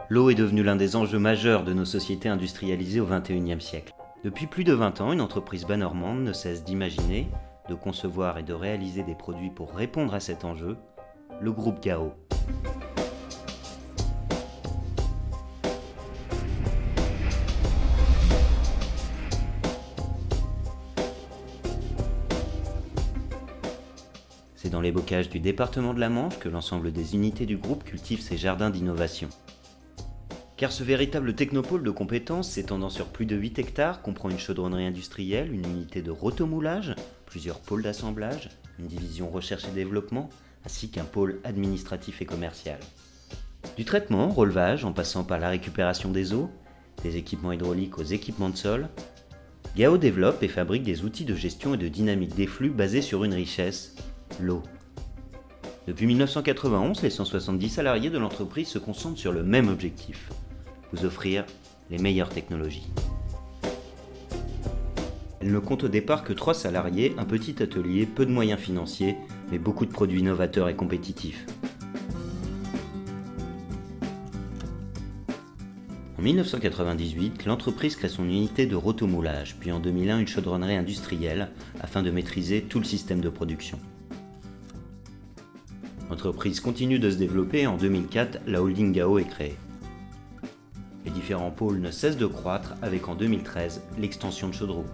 L'eau est devenue l'un des enjeux majeurs de nos sociétés industrialisées au XXIe siècle. Depuis plus de 20 ans, une entreprise bas-normande ne cesse d'imaginer, de concevoir et de réaliser des produits pour répondre à cet enjeu, le groupe Gao. C'est dans les bocages du département de la Manche que l'ensemble des unités du groupe cultivent ses jardins d'innovation. Car ce véritable technopôle de compétences s'étendant sur plus de 8 hectares comprend une chaudronnerie industrielle, une unité de rotomoulage, plusieurs pôles d'assemblage, une division recherche et développement, ainsi qu'un pôle administratif et commercial. Du traitement, relevage, en passant par la récupération des eaux, des équipements hydrauliques aux équipements de sol, Gao développe et fabrique des outils de gestion et de dynamique des flux basés sur une richesse, l'eau. Depuis 1991, les 170 salariés de l'entreprise se concentrent sur le même objectif, vous offrir les meilleures technologies. Elle ne compte au départ que 3 salariés, un petit atelier, peu de moyens financiers, mais beaucoup de produits novateurs et compétitifs. En 1998, l'entreprise crée son unité de rotomoulage, puis en 2001 une chaudronnerie industrielle, afin de maîtriser tout le système de production. L'entreprise continue de se développer et en 2004, la holding Gao est créée. Les différents pôles ne cessent de croître avec en 2013 l'extension de Chaudreau.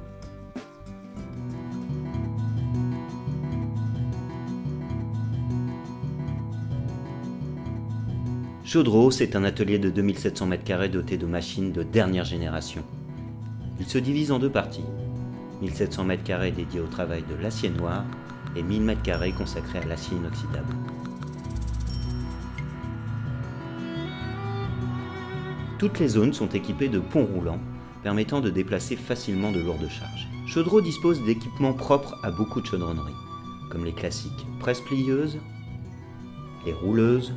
Chaudreau, c'est un atelier de 2700 m² doté de machines de dernière génération. Il se divise en 2 parties. 1700 m² dédiés au travail de l'acier noir et 1000 m² consacrés à l'acier inoxydable. Toutes les zones sont équipées de ponts roulants, permettant de déplacer facilement de lourdes charges. Chaudreau dispose d'équipements propres à beaucoup de chaudronneries, comme les classiques presse-plieuses, les rouleuses,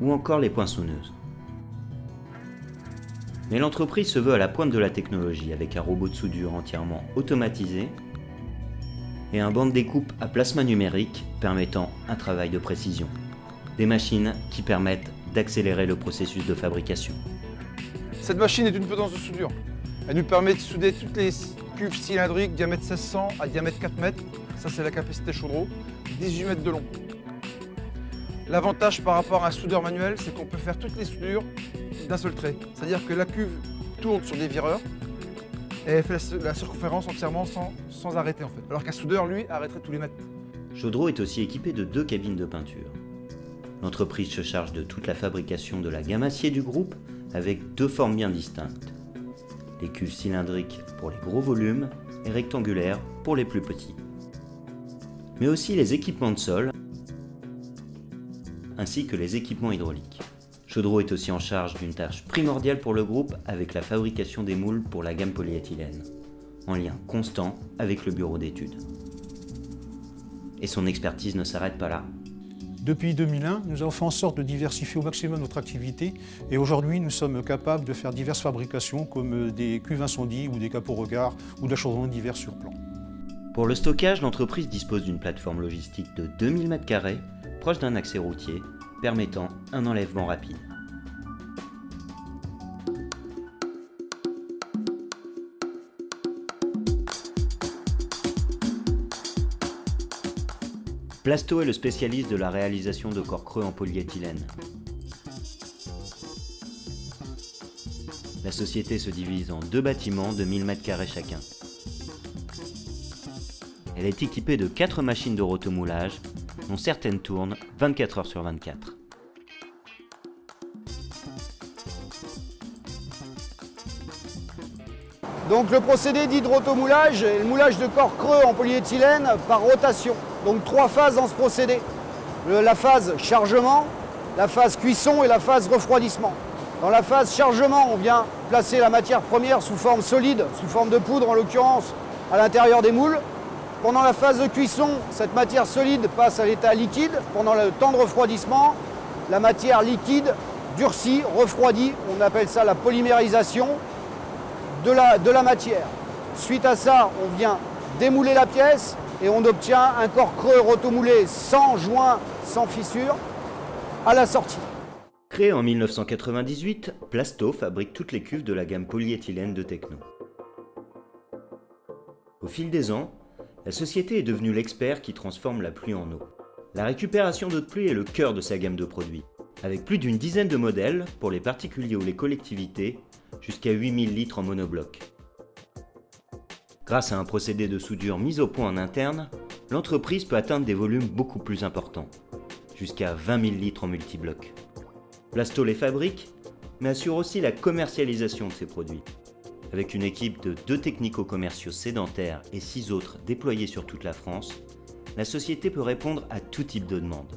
ou encore les poinçonneuses. Mais l'entreprise se veut à la pointe de la technologie, avec un robot de soudure entièrement automatisé et un banc de découpe à plasma numérique permettant un travail de précision. Des machines qui permettent d'accélérer le processus de fabrication. Cette machine est d'une potence de soudure. Elle nous permet de souder toutes les cuves cylindriques diamètre 1600 à diamètre 4 mètres. Ça, c'est la capacité Chaudreau, 18 mètres de long. L'avantage par rapport à un soudeur manuel, c'est qu'on peut faire toutes les soudures d'un seul trait. C'est-à-dire que la cuve tourne sur des vireurs et elle fait la circonférence entièrement sans arrêter en fait. Alors qu'un soudeur, lui, arrêterait tous les mètres. Chaudreau est aussi équipé de 2 cabines de peinture. L'entreprise se charge de toute la fabrication de la gamme acier du groupe avec 2 formes bien distinctes. Les cuves cylindriques pour les gros volumes et rectangulaires pour les plus petits. Mais aussi les équipements de sol ainsi que les équipements hydrauliques. Chaudreau est aussi en charge d'une tâche primordiale pour le groupe avec la fabrication des moules pour la gamme polyéthylène, en lien constant avec le bureau d'études. Et son expertise ne s'arrête pas là. Depuis 2001, nous avons fait en sorte de diversifier au maximum notre activité et aujourd'hui nous sommes capables de faire diverses fabrications comme des cuves incendie ou des capots regards ou de la chaudronnerie divers sur plan. Pour le stockage, l'entreprise dispose d'une plateforme logistique de 2000 m², proche d'un accès routier, permettant un enlèvement rapide. Plasto est le spécialiste de la réalisation de corps creux en polyéthylène. La société se divise en 2 bâtiments de 1000 m² chacun. Elle est équipée de 4 machines de rotomoulage, dont certaines tournent 24 heures sur 24. Donc le procédé dit de rotomoulage est le moulage de corps creux en polyéthylène par rotation. Donc 3 phases dans ce procédé. La phase chargement, la phase cuisson et la phase refroidissement. Dans la phase chargement, on vient placer la matière première sous forme solide, sous forme de poudre en l'occurrence, à l'intérieur des moules. Pendant la phase de cuisson, cette matière solide passe à l'état liquide. Pendant le temps de refroidissement, la matière liquide durcit, refroidit. On appelle ça la polymérisation de la matière. Suite à ça, on vient démouler la pièce et on obtient un corps creux rotomoulé sans joint, sans fissure. à la sortie. Créé en 1998, Plasto fabrique toutes les cuves de la gamme polyéthylène de Tecno. Au fil des ans, la société est devenue l'expert qui transforme la pluie en eau. La récupération d'eau de pluie est le cœur de sa gamme de produits, avec plus d'une dizaine de modèles pour les particuliers ou les collectivités, jusqu'à 8000 litres en monobloc. Grâce à un procédé de soudure mis au point en interne, l'entreprise peut atteindre des volumes beaucoup plus importants, jusqu'à 20 000 litres en multibloc. Plasto les fabrique, mais assure aussi la commercialisation de ses produits. Avec une équipe de 2 technico-commerciaux sédentaires et 6 autres déployés sur toute la France, la société peut répondre à tout type de demande.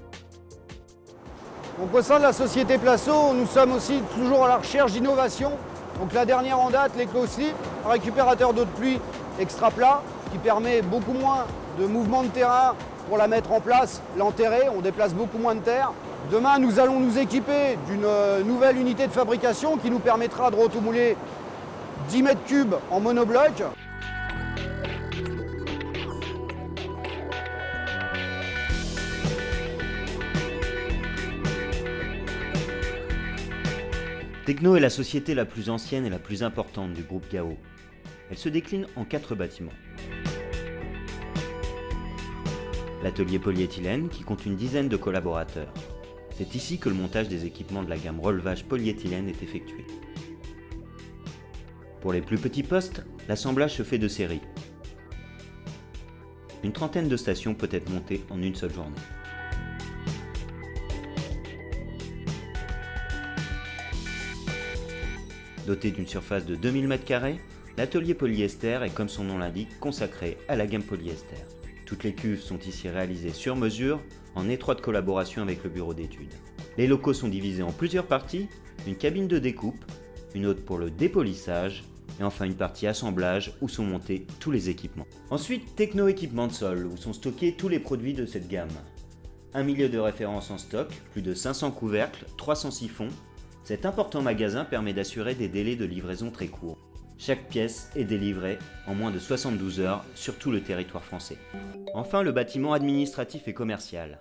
Donc au sein de la société Plasto, nous sommes aussi toujours à la recherche d'innovation. Donc la dernière en date, l'EcoSlip, un récupérateur d'eau de pluie extra plat, qui permet beaucoup moins de mouvements de terrain pour la mettre en place, l'enterrer, on déplace beaucoup moins de terre. Demain, nous allons nous équiper d'une nouvelle unité de fabrication qui nous permettra de rotomouler 10 mètres cubes en monobloc. Tecno est la société la plus ancienne et la plus importante du groupe Gao. Elle se décline en 4 bâtiments. L'atelier polyéthylène qui compte une dizaine de collaborateurs. C'est ici que le montage des équipements de la gamme relevage polyéthylène est effectué. Pour les plus petits postes, l'assemblage se fait de série. Une trentaine de stations peut être montée en une seule journée. Doté d'une surface de 2000 m², l'atelier polyester est, comme son nom l'indique, consacré à la gamme polyester. Toutes les cuves sont ici réalisées sur mesure, en étroite collaboration avec le bureau d'études. Les locaux sont divisés en plusieurs parties, une cabine de découpe, une autre pour le dépolissage, et enfin une partie assemblage où sont montés tous les équipements. Ensuite, Tecno équipement de sol, où sont stockés tous les produits de cette gamme. Un milieu de référence en stock, plus de 500 couvercles, 300 siphons. Cet important magasin permet d'assurer des délais de livraison très courts. Chaque pièce est délivrée en moins de 72 heures sur tout le territoire français. Enfin, le bâtiment administratif et commercial,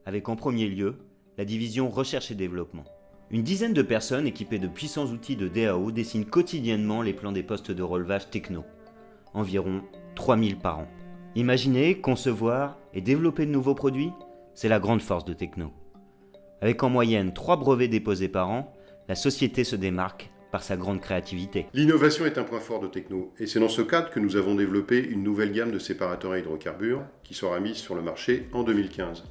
avec en premier lieu la division recherche et développement. Une dizaine de personnes équipées de puissants outils de DAO dessinent quotidiennement les plans des postes de relevage Tecno, environ 3000 par an. Imaginer, concevoir et développer de nouveaux produits, c'est la grande force de Tecno. Avec en moyenne 3 brevets déposés par an, la société se démarque par sa grande créativité. L'innovation est un point fort de Tecno, et c'est dans ce cadre que nous avons développé une nouvelle gamme de séparateurs à hydrocarbures qui sera mise sur le marché en 2015.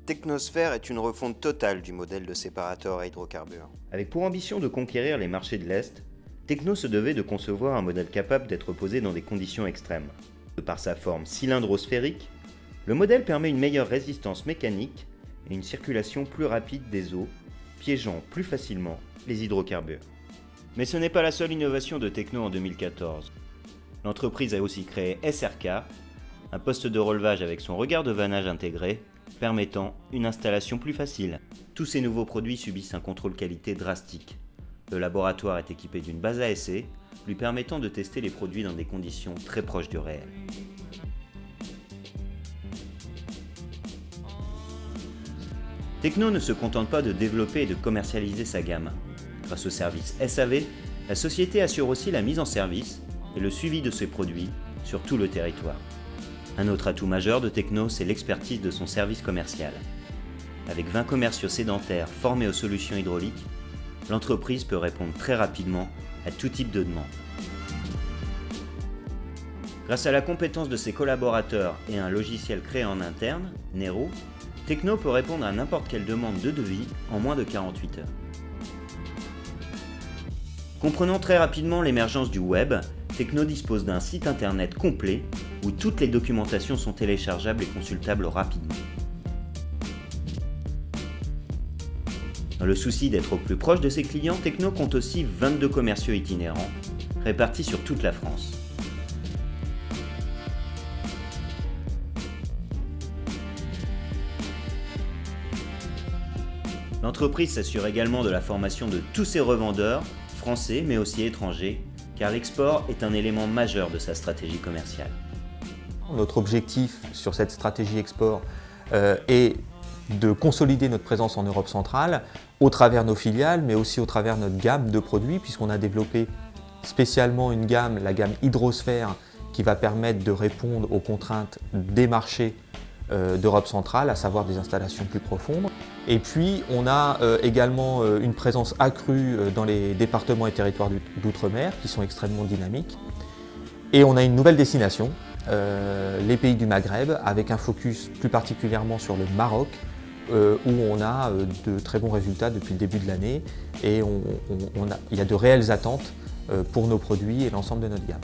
Technosphère est une refonte totale du modèle de séparateur à hydrocarbures. Avec pour ambition de conquérir les marchés de l'Est, Tecno se devait de concevoir un modèle capable d'être posé dans des conditions extrêmes. De par sa forme cylindro-sphérique, le modèle permet une meilleure résistance mécanique et une circulation plus rapide des eaux, piégeant plus facilement les hydrocarbures. Mais ce n'est pas la seule innovation de Tecno en 2014. L'entreprise a aussi créé SRK, un poste de relevage avec son regard de vannage intégré, permettant une installation plus facile. Tous ces nouveaux produits subissent un contrôle qualité drastique. Le laboratoire est équipé d'une base à essai, lui permettant de tester les produits dans des conditions très proches du réel. Tecno ne se contente pas de développer et de commercialiser sa gamme. Grâce au service SAV, la société assure aussi la mise en service et le suivi de ses produits sur tout le territoire. Un autre atout majeur de Tecno, c'est l'expertise de son service commercial. Avec 20 commerciaux sédentaires formés aux solutions hydrauliques, l'entreprise peut répondre très rapidement à tout type de demande. Grâce à la compétence de ses collaborateurs et à un logiciel créé en interne, Nero, Tecno peut répondre à n'importe quelle demande de devis en moins de 48 heures. Comprenant très rapidement l'émergence du web, Tecno dispose d'un site internet complet où toutes les documentations sont téléchargeables et consultables rapidement. Dans le souci d'être au plus proche de ses clients, Tecno compte aussi 22 commerciaux itinérants, répartis sur toute la France. L'entreprise s'assure également de la formation de tous ses revendeurs, français mais aussi étrangers, car l'export est un élément majeur de sa stratégie commerciale. Notre objectif sur cette stratégie export est de consolider notre présence en Europe centrale au travers de nos filiales, mais aussi au travers de notre gamme de produits, puisqu'on a développé spécialement une gamme, la gamme Hydrosphère, qui va permettre de répondre aux contraintes des marchés d'Europe centrale, à savoir des installations plus profondes. Et puis on a également une présence accrue dans les départements et territoires d'outre-mer qui sont extrêmement dynamiques. Et on a une nouvelle destination, les pays du Maghreb, avec un focus plus particulièrement sur le Maroc, où on a de très bons résultats depuis le début de l'année et il y a de réelles attentes pour nos produits et l'ensemble de notre gamme.